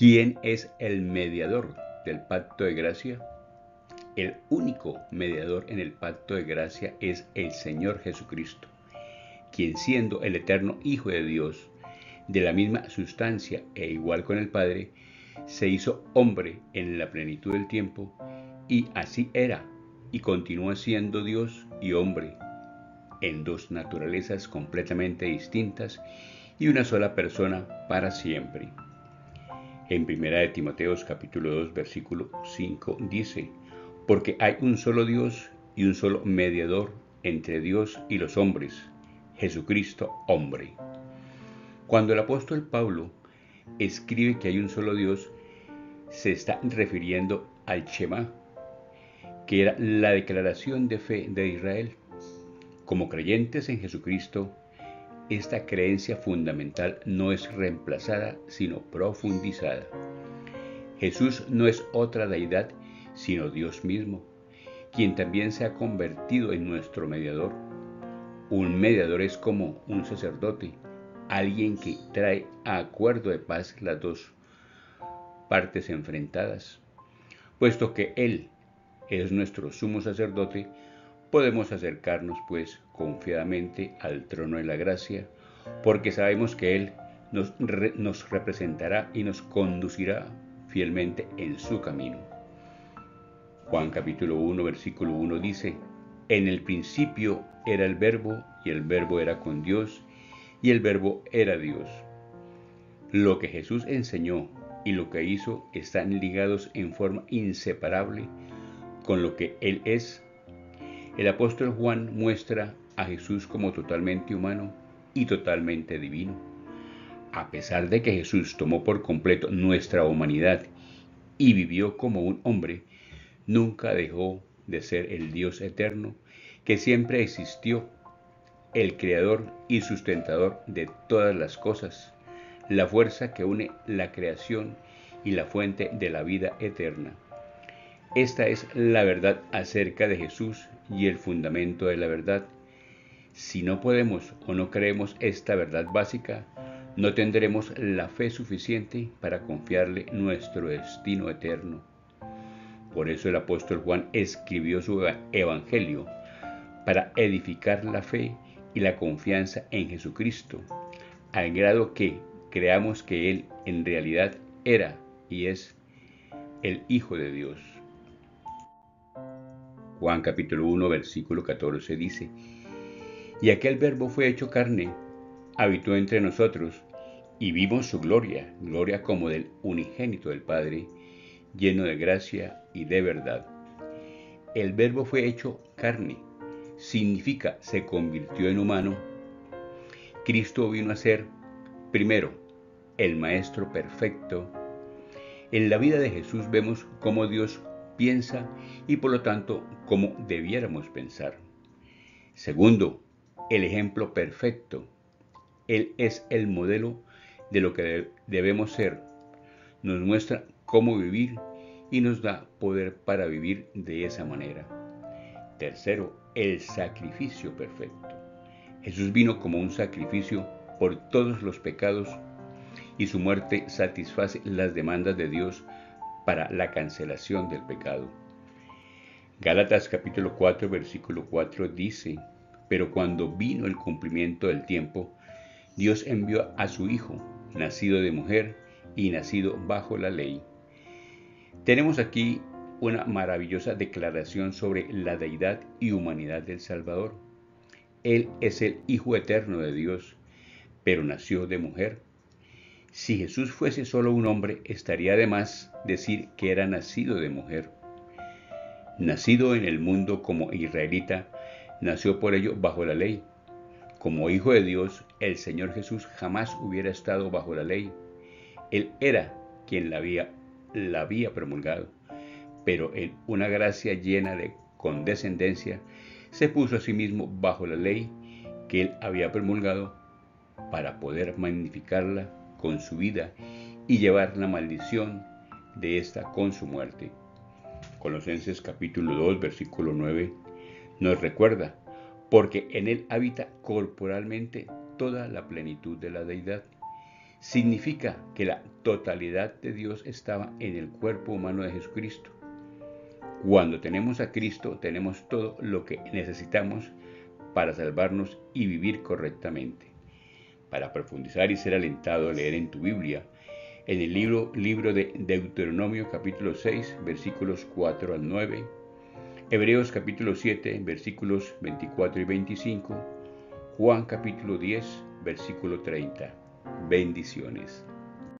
¿Quién es el mediador del pacto de gracia? El único mediador en el pacto de gracia es el Señor Jesucristo, quien siendo el eterno Hijo de Dios, de la misma sustancia e igual con el Padre, se hizo hombre en la plenitud del tiempo, y así era y continúa siendo Dios y hombre, en dos naturalezas completamente distintas y una sola persona para siempre. En 1 Timoteos capítulo 2 versículo 5 dice: porque hay un solo Dios y un solo mediador entre Dios y los hombres, Jesucristo hombre. Cuando el apóstol Pablo escribe que hay un solo Dios, se está refiriendo al Shema, que era la declaración de fe de Israel. Como creyentes en Jesucristo, esta creencia fundamental no es reemplazada, sino profundizada. Jesús no es otra deidad, sino Dios mismo, quien también se ha convertido en nuestro mediador. Un mediador es como un sacerdote, alguien que trae a acuerdo de paz las dos partes enfrentadas. Puesto que Él es nuestro sumo sacerdote, podemos acercarnos pues confiadamente al trono de la gracia, porque sabemos que Él nos representará y nos conducirá fielmente en su camino. Juan capítulo 1 versículo 1 dice: en el principio era el Verbo, y el Verbo era con Dios, y el Verbo era Dios. Lo que Jesús enseñó y lo que hizo están ligados en forma inseparable con lo que Él es. El apóstol Juan muestra a Jesús como totalmente humano y totalmente divino. A pesar de que Jesús tomó por completo nuestra humanidad y vivió como un hombre, nunca dejó de ser el Dios eterno que siempre existió, el creador y sustentador de todas las cosas, la fuerza que une la creación y la fuente de la vida eterna. Esta es la verdad acerca de Jesús y el fundamento de la verdad. Si no podemos o no creemos esta verdad básica, no tendremos la fe suficiente para confiarle nuestro destino eterno. Por eso el apóstol Juan escribió su evangelio, para edificar la fe y la confianza en Jesucristo, al grado que creamos que Él en realidad era y es el Hijo de Dios. Juan capítulo 1 versículo 14 dice: y aquel Verbo fue hecho carne, habitó entre nosotros, y vimos su gloria, gloria como del unigénito del Padre, lleno de gracia y de verdad. El Verbo fue hecho carne, significa se convirtió en humano. Cristo vino a ser, primero, el Maestro perfecto. En la vida de Jesús vemos cómo Dios piensa y por lo tanto cómo debiéramos pensar. Segundo, el ejemplo perfecto. Él es el modelo de lo que debemos ser. Nos muestra cómo vivir y nos da poder para vivir de esa manera. Tercero, el sacrificio perfecto. Jesús vino como un sacrificio por todos los pecados y su muerte satisface las demandas de Dios para la cancelación del pecado. Gálatas capítulo 4 versículo 4 dice: pero cuando vino el cumplimiento del tiempo, Dios envió a su Hijo, nacido de mujer y nacido bajo la ley. Tenemos aquí una maravillosa declaración sobre la deidad y humanidad del Salvador. Él es el Hijo eterno de Dios, pero nació de mujer. Si Jesús fuese solo un hombre, estaría de más decir que era nacido de mujer. Nacido en el mundo como israelita, nació por ello bajo la ley. Como Hijo de Dios, el Señor Jesús jamás hubiera estado bajo la ley. Él era quien la había promulgado, pero en una gracia llena de condescendencia, se puso a sí mismo bajo la ley que él había promulgado para poder magnificarla con su vida y llevar la maldición de esta con su muerte. Colosenses capítulo 2 versículo 9 nos recuerda: porque en él habita corporalmente toda la plenitud de la deidad, Significa que la totalidad de Dios estaba en el cuerpo humano de Jesucristo. Cuando tenemos a Cristo, tenemos todo lo que necesitamos para salvarnos y vivir correctamente. Para profundizar y ser alentado a leer en tu Biblia, en el libro de Deuteronomio capítulo 6, versículos 4 al 9, Hebreos capítulo 7, versículos 24 y 25, Juan capítulo 10, versículo 30. Bendiciones.